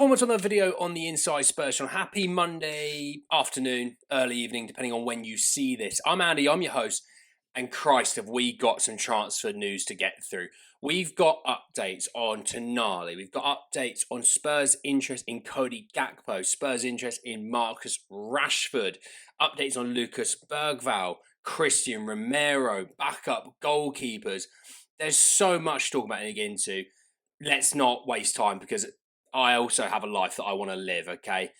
One more another video on the Inside Spurs channel. Happy Monday afternoon, early evening, depending on when you see this. I'm Andy, I'm your host, and Christ, have we got some transfer news to get through. We've got updates on Tonali. We've got updates on Spurs' interest in Cody Gakpo, Spurs' interest in Marcus Rashford, updates on Lucas Bergval, Christian Romero, backup goalkeepers. There's so much to talk about and get into. Let's not waste time because I also have a life that I want to live, okay?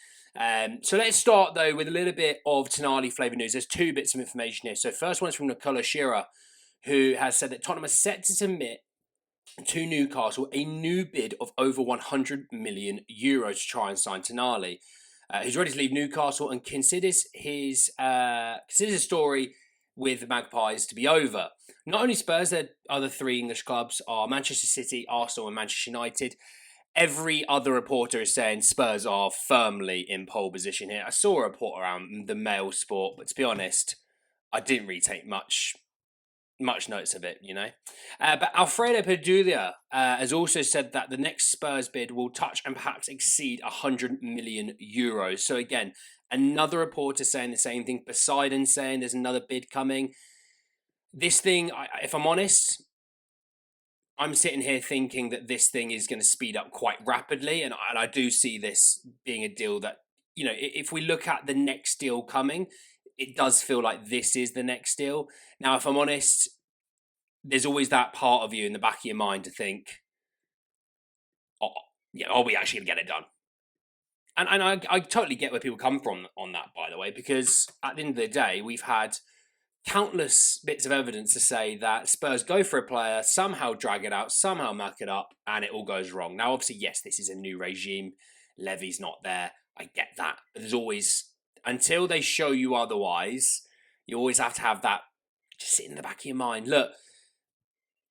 So let's start, though, with a little bit of Tonali flavour news. There's two bits of information here. So first one is from Nicola Shearer, who has said that Tottenham are set to submit to Newcastle a new bid of over 100 million euros to try and sign Tonali. He's ready to leave Newcastle and considers his story with the Magpies to be over. Not only Spurs, the other three English clubs are Manchester City, Arsenal and Manchester United. Every other reporter is saying Spurs are firmly in pole position here. I saw a report around the Mail Sport, but to be honest, I didn't really take much notice of it, you know. But Alfredo Pedulia has also said that the next Spurs bid will touch and perhaps exceed 100 million euros. So again, another reporter saying the same thing. Poseidon saying there's another bid coming. This thing, if I'm honest, I'm sitting here thinking that this thing is going to speed up quite rapidly. And I do see this being a deal that, you know, if we look at the next deal coming, it does feel like this is the next deal. Now, if I'm honest, there's always that part of you in the back of your mind to think, are we actually going to get it done? And I totally get where people come from on that, by the way, because at the end of the day, we've had countless bits of evidence to say that Spurs go for a player, somehow drag it out, somehow muck it up, and it all goes wrong. Now, obviously, yes, this is a new regime. Levy's not there. I get that. But there's always, until they show you otherwise, you always have to have that just sit in the back of your mind. Look,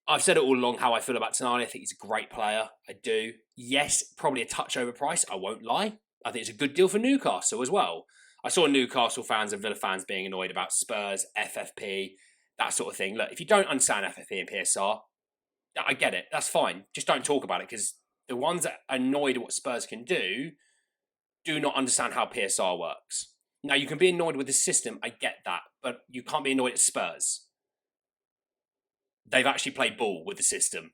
I've said it all along how I feel about Tonali. I think he's a great player. I do. Yes, probably a touch overpriced. I won't lie. I think it's a good deal for Newcastle as well. I saw Newcastle fans and Villa fans being annoyed about Spurs, FFP, that sort of thing. Look, if you don't understand FFP and PSR, I get it. That's fine. Just don't talk about it because the ones that are annoyed at what Spurs can do not understand how PSR works. Now, you can be annoyed with the system. I get that. But you can't be annoyed at Spurs. They've actually played ball with the system.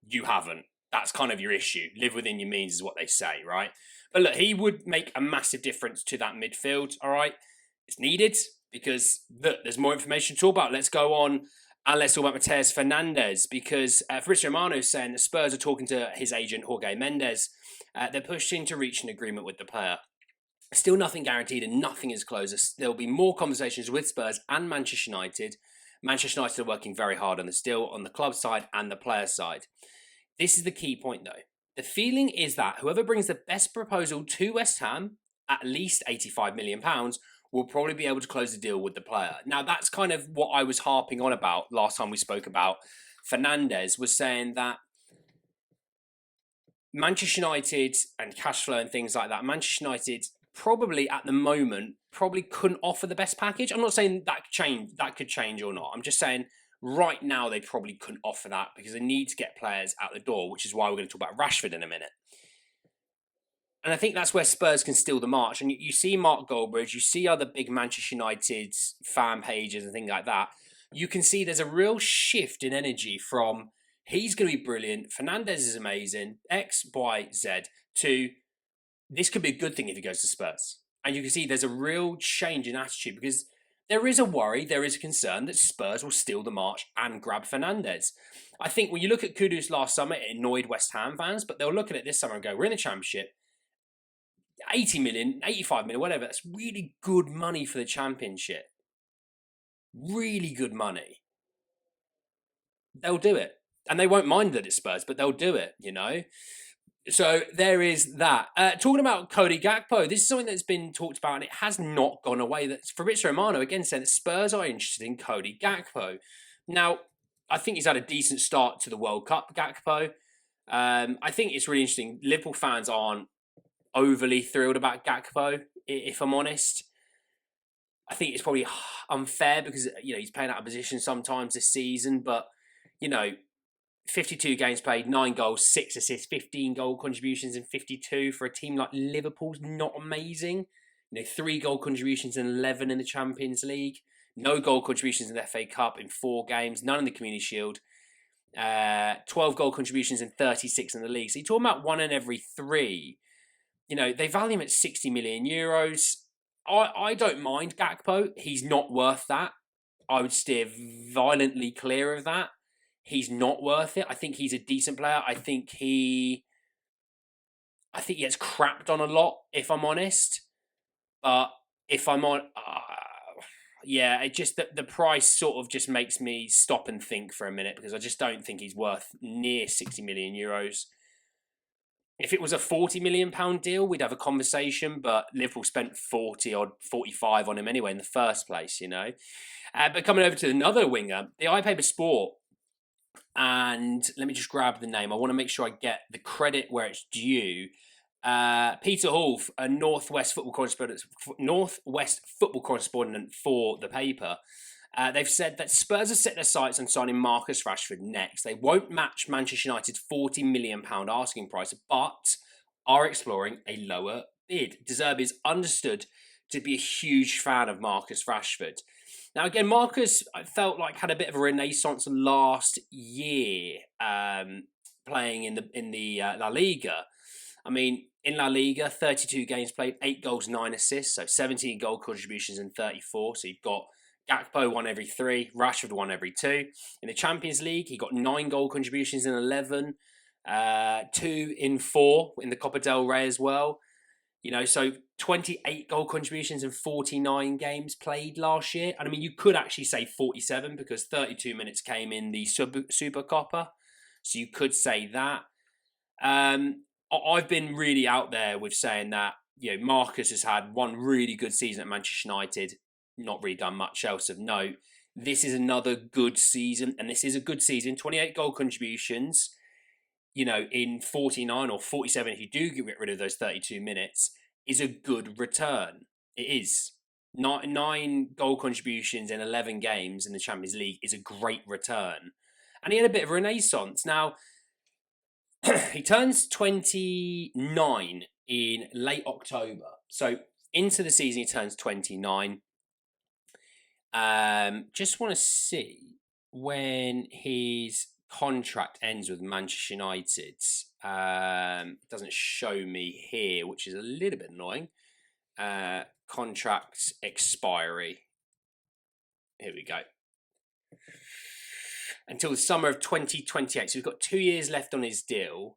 You haven't. That's kind of your issue. Live within your means is what they say, right? But look, he would make a massive difference to that midfield, all right? It's needed because, look, there's more information to talk about. Let's go on and let's talk about Mateus Fernandez because Fabrizio Romano is saying that Spurs are talking to his agent, Jorge Mendes. They're pushing to reach an agreement with the player. Still nothing guaranteed and nothing is closed. There'll be more conversations with Spurs and Manchester United. Manchester United are working very hard on this deal on the club side and the player side. This is the key point, though. The feeling is that whoever brings the best proposal to West Ham, at least £85 million, will probably be able to close the deal with the player. Now, that's kind of what I was harping on about last time we spoke about Fernandez, was saying that Manchester United and cash flow and things like that, Manchester United probably at the moment probably couldn't offer the best package. I'm not saying that could change or not. I'm just saying right now they probably couldn't offer that because they need to get players out the door, which is why we're going to talk about Rashford in a minute. And I think that's where Spurs can steal the march. And you see Mark Goldbridge, you see other big Manchester United fan pages and things like that. You can see there's a real shift in energy from he's going to be brilliant, Fernandez is amazing, X, Y, Z, to this could be a good thing if he goes to Spurs. And you can see there's a real change in attitude because there is a worry, there is a concern that Spurs will steal the march and grab Fernandez. I think when you look at Kudus last summer, it annoyed West Ham fans, but they'll look at it this summer and go, we're in the Championship, 80 million, 85 million, whatever. That's really good money for the Championship. Really good money. They'll do it. And they won't mind that it's Spurs, but they'll do it, you know. So there is that. Talking about Cody Gakpo, this is something that's been talked about and it has not gone away. That's Fabrizio Romano again saying that Spurs are interested in Cody Gakpo. Now, I think he's had a decent start to the World Cup, Gakpo. I think it's really interesting. Liverpool fans aren't overly thrilled about Gakpo, if I'm honest. I think it's probably unfair because, you know, he's playing out of position sometimes this season, but, you know, 52 games played, 9 goals, 6 assists, 15 goal contributions in 52 for a team like Liverpool's not amazing. 3 goal contributions and 11 in the Champions League. No goal contributions in the FA Cup in 4 games, none in the Community Shield. 12 goal contributions and 36 in the league. So you're talking about 1 in every 3. They value him at 60 million euros. I don't mind Gakpo. He's not worth that. I would steer violently clear of that. He's not worth it. I think he's a decent player. I think he gets crapped on a lot, if I'm honest. But if I'm on, it just the price sort of just makes me stop and think for a minute, because I just don't think he's worth near 60 million euros. If it was a £40 million deal, we'd have a conversation, but Liverpool spent 40 or 45 on him anyway in the first place, But coming over to another winger, the iPaper Sport, and let me just grab the name. I want to make sure I get the credit where it's due. Peter Hall, a Northwest football correspondent for the paper. They've said that Spurs have set their sights on signing Marcus Rashford next. They won't match Manchester United's £40 million asking price, but are exploring a lower bid. De Zerbi is understood to be a huge fan of Marcus Rashford. Now, again, Marcus, I felt like, had a bit of a renaissance last year, playing in the La Liga. I mean, in La Liga, 32 games played, 8 goals, 9 assists, so 17 goal contributions in 34. So you've got Gakpo 1 every 3, Rashford 1 every 2. In the Champions League, he got 9 goal contributions in 11, 2 in 4 in the Copa del Rey as well. So 28 goal contributions in 49 games played last year. And I mean, you could actually say 47 because 32 minutes came in the Super Copa. So you could say that. I've been really out there with saying that, Marcus has had one really good season at Manchester United, not really done much else of note. This is another good season, and this is a good season. 28 goal contributions, in 49 or 47, if you do get rid of those 32 minutes, is a good return. It is. 9 goal contributions in 11 games in the Champions League is a great return. And he had a bit of a renaissance. Now, he turns 29 in late October. So into the season, he turns 29. Just want to see when his contract ends with Manchester United. It doesn't show me here, which is a little bit annoying. Contract expiry. Here we go. Until the summer of 2028. So we've got 2 years left on his deal.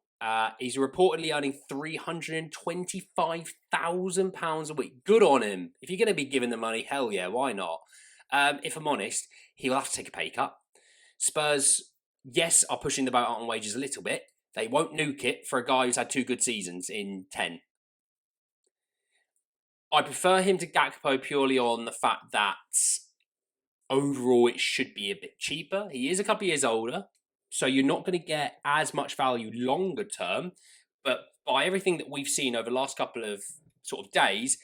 He's reportedly earning £325,000 a week. Good on him. If you're going to be given the money, hell yeah, why not? If I'm honest, he will have to take a pay cut. Spurs, yes, are pushing the boat out on wages a little bit. They won't nuke it for a guy who's had 2 good seasons in 10. I prefer him to Gakpo purely on the fact that overall it should be a bit cheaper. He is a couple of years older, so you're not going to get as much value longer term. But by everything that we've seen over the last couple of sort of days,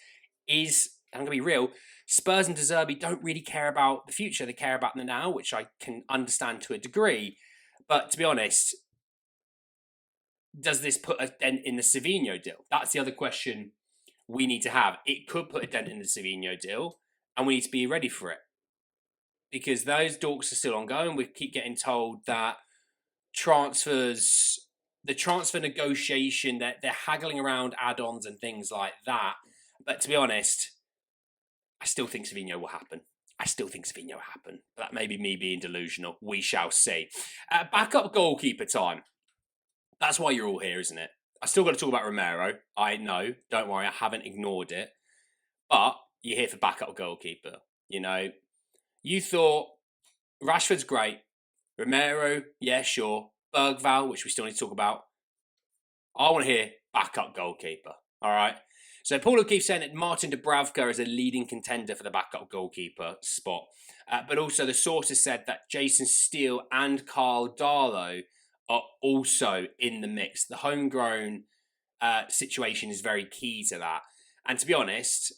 I'm going to be real, Spurs and De Zerbi don't really care about the future. They care about the now, which I can understand to a degree. But to be honest, does this put a dent in the Savinho deal? That's the other question we need to have. It could put a dent in the Savinho deal, and we need to be ready for it. Because those talks are still ongoing. We keep getting told that the transfer negotiation, that they're haggling around add-ons and things like that. But to be honest, I still think Savinho will happen. But that may be me being delusional. We shall see. Backup goalkeeper time. That's why you're all here, isn't it? I still got to talk about Romero. I know. Don't worry, I haven't ignored it. But you're here for backup goalkeeper. You thought Rashford's great. Romero, yeah, sure. Bergval, which we still need to talk about. I want to hear backup goalkeeper. All right. So Paul O'Keefe saying that Martin Dubravka is a leading contender for the backup goalkeeper spot. But also the sources said that Jason Steele and Carl Darlow are also in the mix. The homegrown situation is very key to that. And to be honest,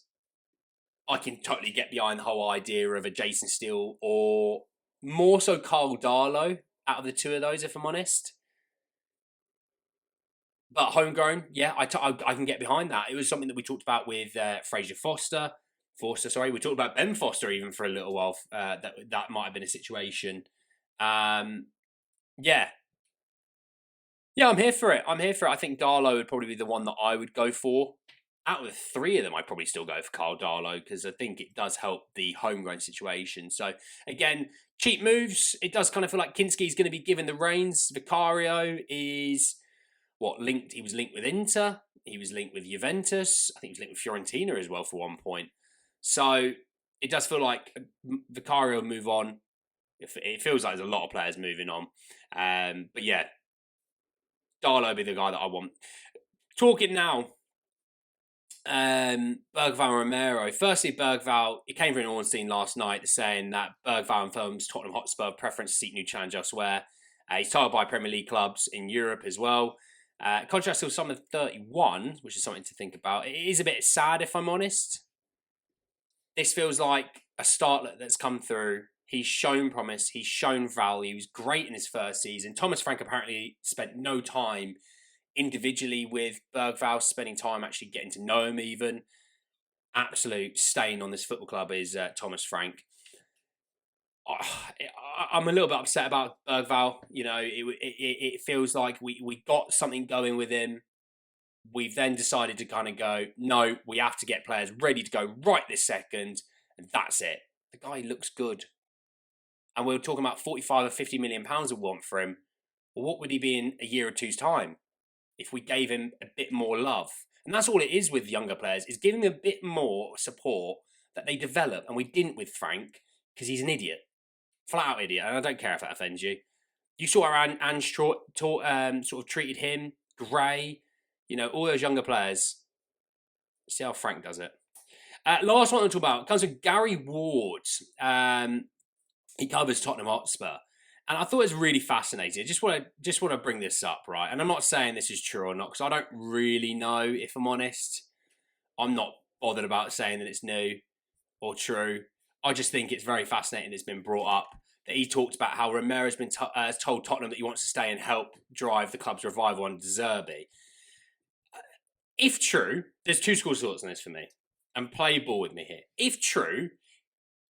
I can totally get behind the whole idea of a Jason Steele or more so Carl Darlow out of the two of those, if I'm honest. But homegrown, yeah, I can get behind that. It was something that we talked about with Fraser Forster, sorry. We talked about Ben Foster even for a little while. That might have been a situation. Yeah, yeah, I'm here for it. I think Darlow would probably be the one that I would go for. Out of the three of them, I'd probably still go for Carl Darlow because I think it does help the homegrown situation. So again, cheap moves. It does kind of feel like Kinski's going to be given the reins. Vicario is linked. He was linked with Inter. He was linked with Juventus. I think he was linked with Fiorentina as well for one point. So it does feel like Vicario will move on. It feels like there's a lot of players moving on. But yeah, Darlow will be the guy that I want. Talking now, Bergval and Romero. Firstly, Bergval, it came from Ornstein last night saying that Bergval informs Tottenham Hotspur preference to seek new challenge elsewhere. He's told by Premier League clubs in Europe as well. Contrast to Summer 31, which is something to think about. It is a bit sad, if I'm honest. This feels like a startlet that's come through. He's shown promise. He's shown value. He was great in his first season. Thomas Frank apparently spent no time individually with Bergval, spending time actually getting to know him even. Absolute stain on this football club is Thomas Frank. I'm a little bit upset about Bergval. You know, it feels like we got something going with him. We've then decided to kind of go, no, we have to get players ready to go right this second, and that's it. The guy looks good. And we were talking about 45 or 50 million pounds we want for him. Well, what would he be in a year or two's time if we gave him a bit more love? And that's all it is with younger players, is giving them a bit more support that they develop. And we didn't with Frank because he's an idiot. Flat out idiot. And I don't care if that offends you. You saw how Ange sort of treated him, Gray, you know, all those younger players. See how Frank does it. Last one to talk about comes with Gary Ward. He covers Tottenham Hotspur. And I thought it was really fascinating. I just want to bring this up, right? And I'm not saying this is true or not, because I don't really know, if I'm honest. I'm not bothered about saying that it's new or true. I just think it's very fascinating it's been brought up that he talked about how Romero has been told Tottenham that he wants to stay and help drive the club's revival under De Zerbi. If true, there's two schools of thoughts on this for me. And play ball with me here. If true,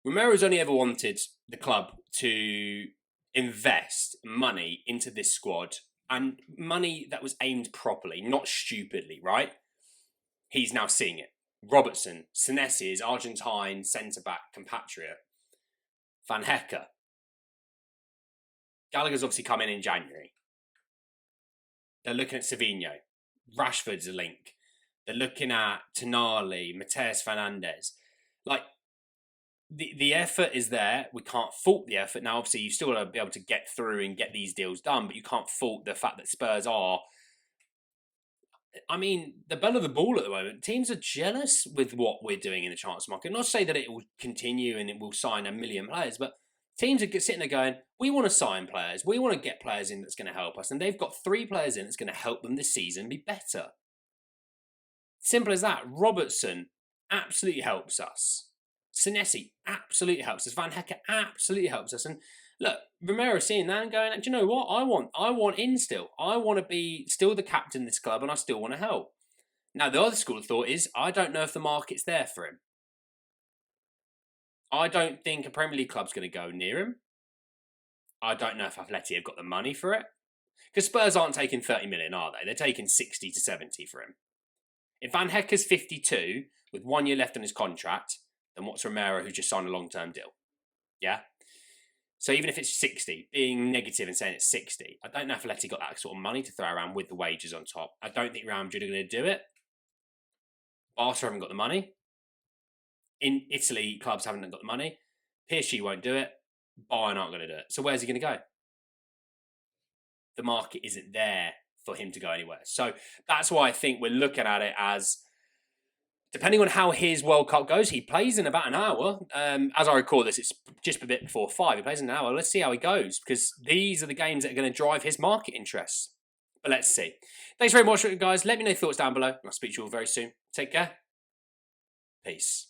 Romero's only ever wanted the club to invest money into this squad, and money that was aimed properly, not stupidly, right? He's now seeing it. Robertson, Senesi is Argentine centre-back compatriot. Van Hecke. Gallagher's obviously come in January. They're looking at Savinho. Rashford's a link. They're looking at Tonali, Mateus Fernandez. Like, the effort is there. We can't fault the effort. Now, obviously, you've still got to be able to get through and get these deals done, but you can't fault the fact that Spurs are, I mean, the bell of the ball at the moment. Teams are jealous with what we're doing in the transfer market. Not to say that it will continue and it will sign a million players, but teams are sitting there going, we want to sign players. We want to get players in that's going to help us. And they've got 3 players in that's going to help them this season be better. Simple as that. Robertson absolutely helps us. Senesi absolutely helps us. Van Hecke absolutely helps us. And look, Romero seeing that and going, do you know what? I want in still. I want to be still the captain of this club and I still want to help. Now, the other school of thought is, I don't know if the market's there for him. I don't think a Premier League club's going to go near him. I don't know if Atleti have got the money for it. Because Spurs aren't taking 30 million, are they? They're taking 60 to 70 for him. If Van Hecke's 52, with 1 year left on his contract, then what's Romero, who just signed a long-term deal? Yeah? So even if it's 60, being negative and saying it's 60, I don't know if Atleti got that sort of money to throw around with the wages on top. I don't think Real Madrid are going to do it. Barca haven't got the money. In Italy, clubs haven't got the money. PSG won't do it. Bayern aren't going to do it. So where's he going to go? The market isn't there for him to go anywhere. So that's why I think we're looking at it as, depending on how his World Cup goes, he plays in about an hour. As I record this, it's just a bit before 5. He plays in an hour. Let's see how he goes, because these are the games that are going to drive his market interests. But let's see. Thanks very much, guys. Let me know your thoughts down below. I'll speak to you all very soon. Take care. Peace.